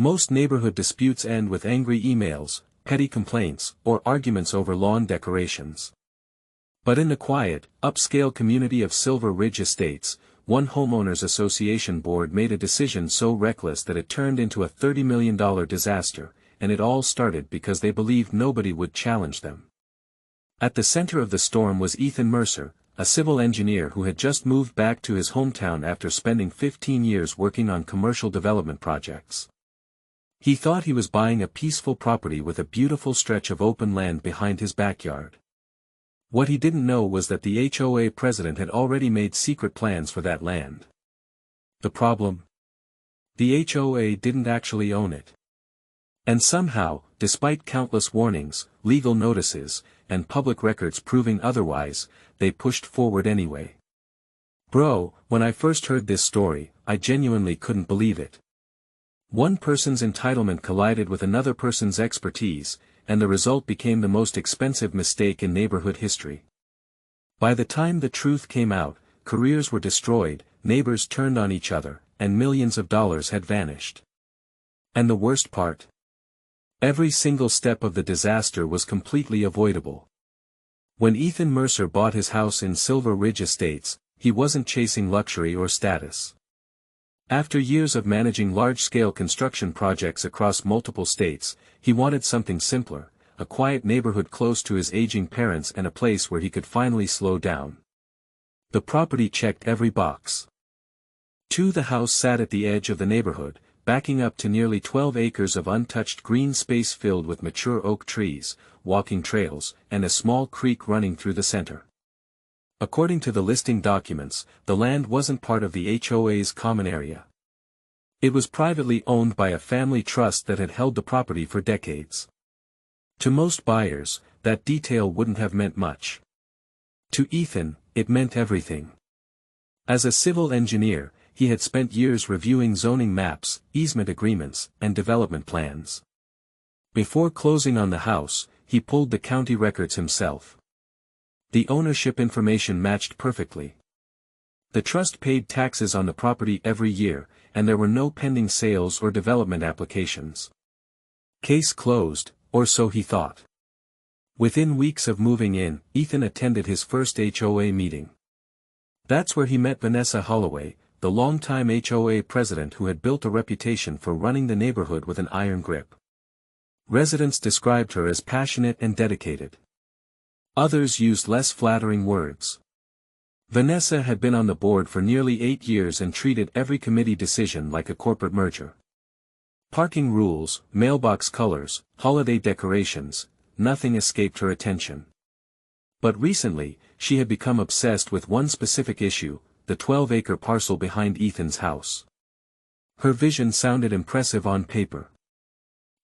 Most neighborhood disputes end with angry emails, petty complaints, or arguments over lawn decorations. But in the quiet, upscale community of Silver Ridge Estates, one Homeowners Association board made a decision so reckless that it turned into a $30 million disaster, and it all started because they believed nobody would challenge them. At the center of the storm was Ethan Mercer, a civil engineer who had just moved back to his hometown after spending 15 years working on commercial development projects. He thought he was buying a peaceful property with a beautiful stretch of open land behind his backyard. What he didn't know was that the HOA president had already made secret plans for that land. The problem? The HOA didn't actually own it. And somehow, despite countless warnings, legal notices, and public records proving otherwise, they pushed forward anyway. Bro, when I first heard this story, I genuinely couldn't believe it. One person's entitlement collided with another person's expertise, and the result became the most expensive mistake in neighborhood history. By the time the truth came out, careers were destroyed, neighbors turned on each other, and millions of dollars had vanished. And the worst part? Every single step of the disaster was completely avoidable. When Ethan Mercer bought his house in Silver Ridge Estates, he wasn't chasing luxury or status. After years of managing large-scale construction projects across multiple states, he wanted something simpler, a quiet neighborhood close to his aging parents and a place where he could finally slow down. The property checked every box. The house sat at the edge of the neighborhood, backing up to nearly 12 acres of untouched green space filled with mature oak trees, walking trails, and a small creek running through the center. According to the listing documents, the land wasn't part of the HOA's common area. It was privately owned by a family trust that had held the property for decades. To most buyers, that detail wouldn't have meant much. To Ethan, it meant everything. As a civil engineer, he had spent years reviewing zoning maps, easement agreements, and development plans. Before closing on the house, he pulled the county records himself. The ownership information matched perfectly. The trust paid taxes on the property every year, and there were no pending sales or development applications. Case closed, or so he thought. Within weeks of moving in, Ethan attended his first HOA meeting. That's where he met Vanessa Holloway, the longtime HOA president who had built a reputation for running the neighborhood with an iron grip. Residents described her as passionate and dedicated. Others used less flattering words. Vanessa had been on the board for nearly 8 years and treated every committee decision like a corporate merger. Parking rules, mailbox colors, holiday decorations, nothing escaped her attention. But recently, she had become obsessed with one specific issue, the 12-acre parcel behind Ethan's house. Her vision sounded impressive on paper.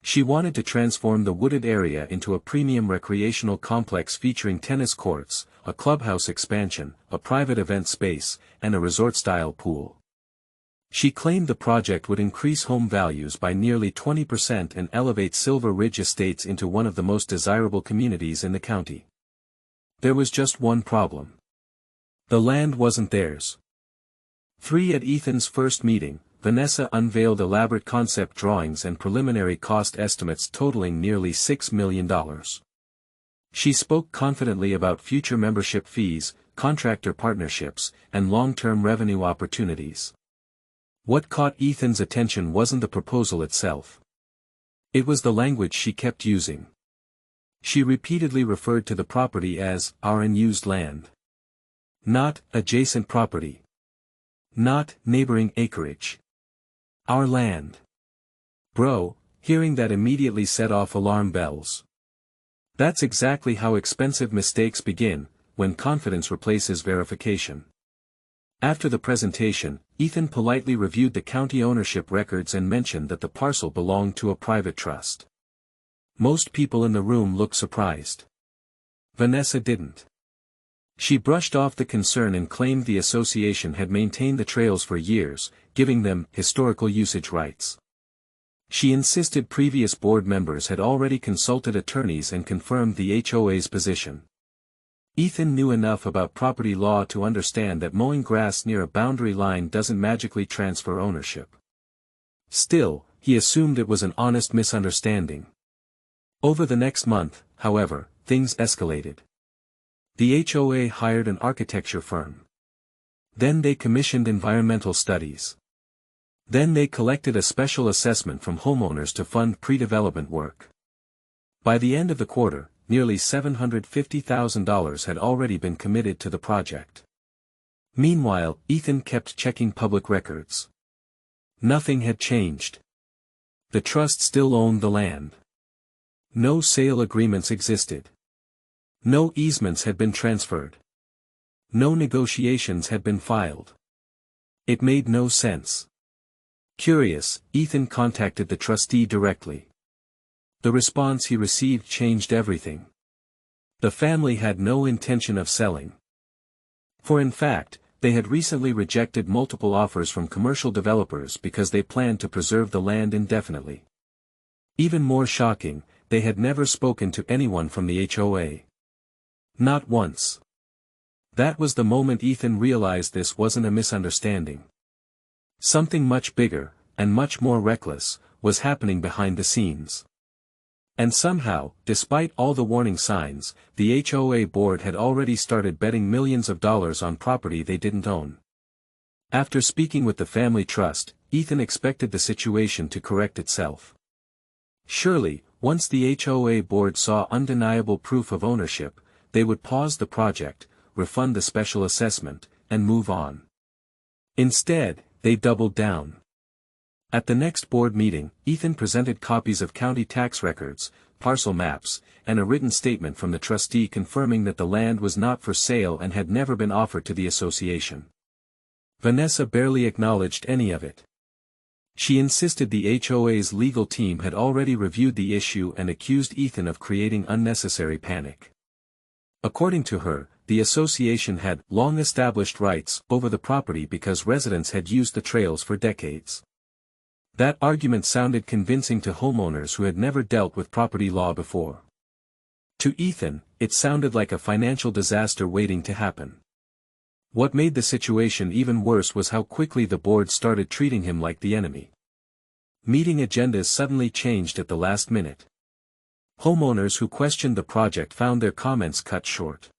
She wanted to transform the wooded area into a premium recreational complex featuring tennis courts, a clubhouse expansion, a private event space, and a resort-style pool. She claimed the project would increase home values by nearly 20% and elevate Silver Ridge Estates into one of the most desirable communities in the county. There was just one problem. The land wasn't theirs. At Ethan's first meeting, Vanessa unveiled elaborate concept drawings and preliminary cost estimates totaling nearly $6 million. She spoke confidently about future membership fees, contractor partnerships, and long-term revenue opportunities. What caught Ethan's attention wasn't the proposal itself. It was the language she kept using. She repeatedly referred to the property as our unused land. Not adjacent property. Not neighboring acreage. Our land. Bro, hearing that immediately set off alarm bells. That's exactly how expensive mistakes begin, when confidence replaces verification. After the presentation, Ethan politely reviewed the county ownership records and mentioned that the parcel belonged to a private trust. Most people in the room looked surprised. Vanessa didn't. She brushed off the concern and claimed the association had maintained the trails for years, giving them historical usage rights. She insisted previous board members had already consulted attorneys and confirmed the HOA's position. Ethan knew enough about property law to understand that mowing grass near a boundary line doesn't magically transfer ownership. Still, he assumed it was an honest misunderstanding. Over the next month, however, things escalated. The HOA hired an architecture firm. Then they commissioned environmental studies. Then they collected a special assessment from homeowners to fund pre-development work. By the end of the quarter, nearly $750,000 had already been committed to the project. Meanwhile, Ethan kept checking public records. Nothing had changed. The trust still owned the land. No sale agreements existed. No easements had been transferred. No negotiations had been filed. It made no sense. Curious, Ethan contacted the trustee directly. The response he received changed everything. The family had no intention of selling. For in fact, they had recently rejected multiple offers from commercial developers because they planned to preserve the land indefinitely. Even more shocking, they had never spoken to anyone from the HOA. Not once. That was the moment Ethan realized this wasn't a misunderstanding. Something much bigger, and much more reckless, was happening behind the scenes. And somehow, despite all the warning signs, the HOA board had already started betting millions of dollars on property they didn't own. After speaking with the family trust, Ethan expected the situation to correct itself. Surely, once the HOA board saw undeniable proof of ownership, they would pause the project, refund the special assessment, and move on. Instead, they doubled down. At the next board meeting, Ethan presented copies of county tax records, parcel maps, and a written statement from the trustee confirming that the land was not for sale and had never been offered to the association. Vanessa barely acknowledged any of it. She insisted the HOA's legal team had already reviewed the issue and accused Ethan of creating unnecessary panic. According to her, the association had long-established rights over the property because residents had used the trails for decades. That argument sounded convincing to homeowners who had never dealt with property law before. To Ethan, it sounded like a financial disaster waiting to happen. What made the situation even worse was how quickly the board started treating him like the enemy. Meeting agendas suddenly changed at the last minute. Homeowners who questioned the project found their comments cut short.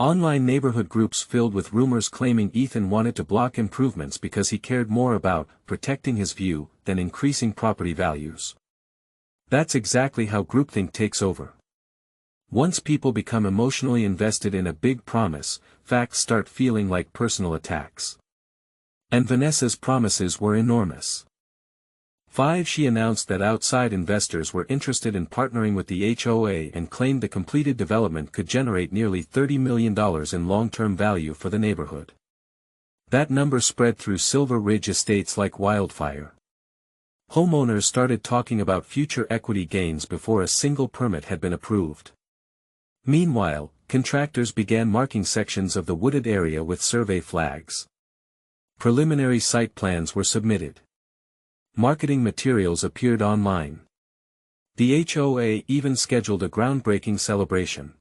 Online neighborhood groups filled with rumors claiming Ethan wanted to block improvements because he cared more about protecting his view than increasing property values. That's exactly how groupthink takes over. Once people become emotionally invested in a big promise, facts start feeling like personal attacks. And Vanessa's promises were enormous. She announced that outside investors were interested in partnering with the HOA and claimed the completed development could generate nearly $30 million in long-term value for the neighborhood. That number spread through Silver Ridge estates like wildfire. Homeowners started talking about future equity gains before a single permit had been approved. Meanwhile, contractors began marking sections of the wooded area with survey flags. Preliminary site plans were submitted. Marketing materials appeared online. The HOA even scheduled a groundbreaking celebration.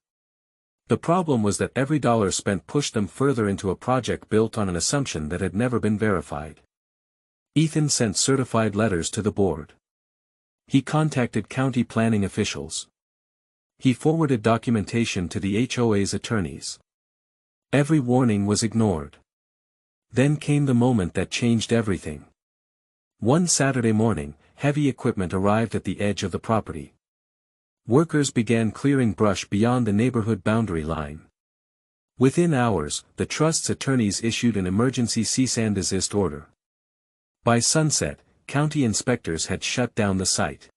The problem was that every dollar spent pushed them further into a project built on an assumption that had never been verified. Ethan sent certified letters to the board. He contacted county planning officials. He forwarded documentation to the HOA's attorneys. Every warning was ignored. Then came the moment that changed everything. One Saturday morning, heavy equipment arrived at the edge of the property. Workers began clearing brush beyond the neighborhood boundary line. Within hours, the trust's attorneys issued an emergency cease and desist order. By sunset, county inspectors had shut down the site.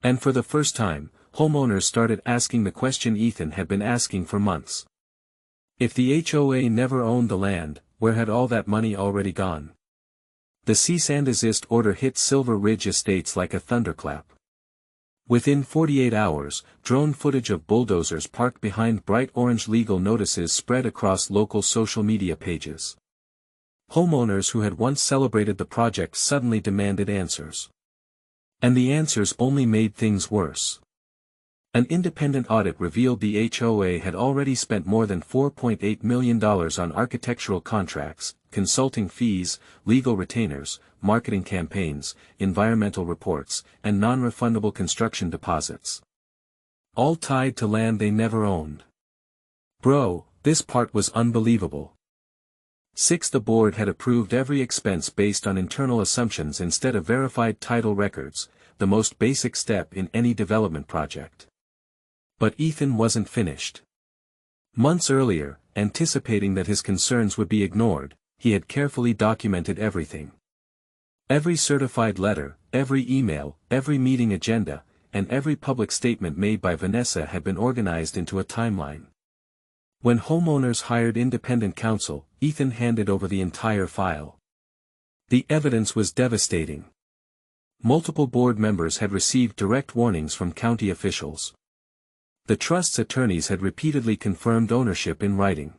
And for the first time, homeowners started asking the question Ethan had been asking for months. If the HOA never owned the land, where had all that money already gone? The cease and desist order hit Silver Ridge estates like a thunderclap. Within 48 hours, drone footage of bulldozers parked behind bright orange legal notices spread across local social media pages. Homeowners who had once celebrated the project suddenly demanded answers. And the answers only made things worse. An independent audit revealed the HOA had already spent more than $4.8 million on architectural contracts, consulting fees, legal retainers, marketing campaigns, environmental reports, and non-refundable construction deposits. All tied to land they never owned. Bro, this part was unbelievable. 6. The board had approved every expense based on internal assumptions instead of verified title records, the most basic step in any development project. But Ethan wasn't finished. Months earlier, anticipating that his concerns would be ignored, he had carefully documented everything. Every certified letter, every email, every meeting agenda, and every public statement made by Vanessa had been organized into a timeline. When homeowners hired independent counsel, Ethan handed over the entire file. The evidence was devastating. Multiple board members had received direct warnings from county officials. The trust's attorneys had repeatedly confirmed ownership in writing.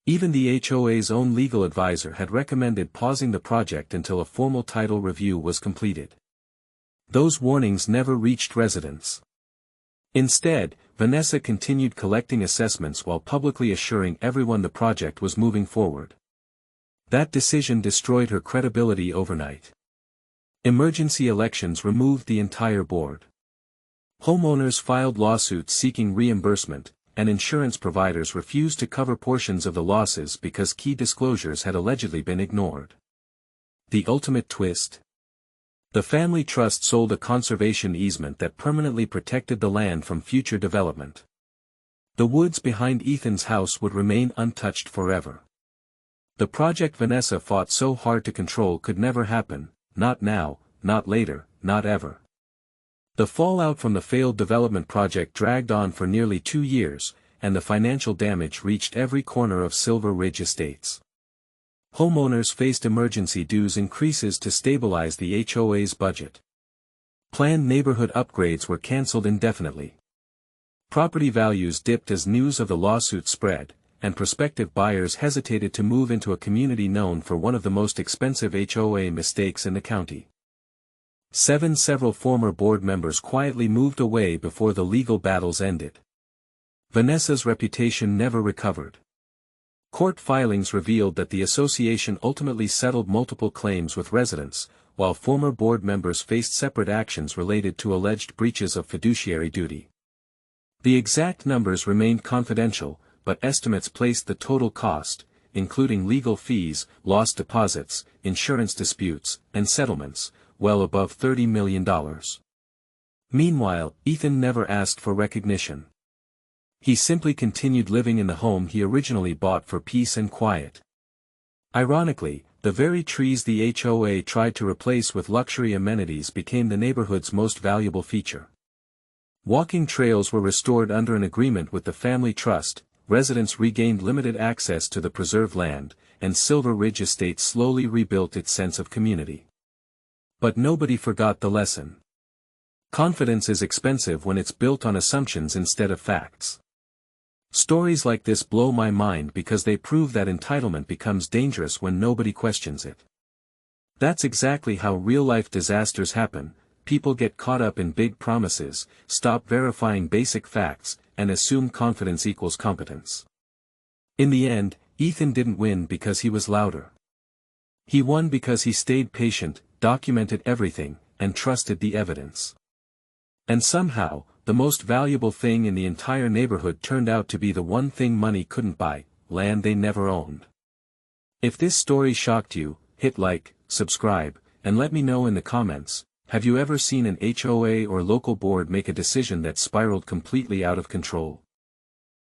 Even the HOA's own legal advisor had recommended pausing the project until a formal title review was completed. Those warnings never reached residents. Instead, Vanessa continued collecting assessments while publicly assuring everyone the project was moving forward. That decision destroyed her credibility overnight. Emergency elections removed the entire board. Homeowners filed lawsuits seeking reimbursement, and insurance providers refused to cover portions of the losses because key disclosures had allegedly been ignored. The ultimate twist? The family trust sold a conservation easement that permanently protected the land from future development. The woods behind Ethan's house would remain untouched forever. The project Vanessa fought so hard to control could never happen, not now, not later, not ever. The fallout from the failed development project dragged on for nearly 2 years, and the financial damage reached every corner of Silver Ridge Estates. Homeowners faced emergency dues increases to stabilize the HOA's budget. Planned neighborhood upgrades were canceled indefinitely. Property values dipped as news of the lawsuit spread, and prospective buyers hesitated to move into a community known for one of the most expensive HOA mistakes in the county. Several former board members quietly moved away before the legal battles ended. Vanessa's reputation never recovered. Court filings revealed that the association ultimately settled multiple claims with residents, while former board members faced separate actions related to alleged breaches of fiduciary duty. The exact numbers remained confidential, but estimates placed the total cost, including legal fees, lost deposits, insurance disputes, and settlements, well above $30 million. Meanwhile, Ethan never asked for recognition. He simply continued living in the home he originally bought for peace and quiet. Ironically, the very trees the HOA tried to replace with luxury amenities became the neighborhood's most valuable feature. Walking trails were restored under an agreement with the family trust, residents regained limited access to the preserved land, and Silver Ridge Estate slowly rebuilt its sense of community. But nobody forgot the lesson. Confidence is expensive when it's built on assumptions instead of facts. Stories like this blow my mind because they prove that entitlement becomes dangerous when nobody questions it. That's exactly how real-life disasters happen. People get caught up in big promises, stop verifying basic facts, and assume confidence equals competence. In the end, Ethan didn't win because he was louder. He won because he stayed patient, documented everything, and trusted the evidence. And somehow, the most valuable thing in the entire neighborhood turned out to be the one thing money couldn't buy: land they never owned. If this story shocked you, hit like, subscribe, and let me know in the comments. Have you ever seen an HOA or local board make a decision that spiraled completely out of control?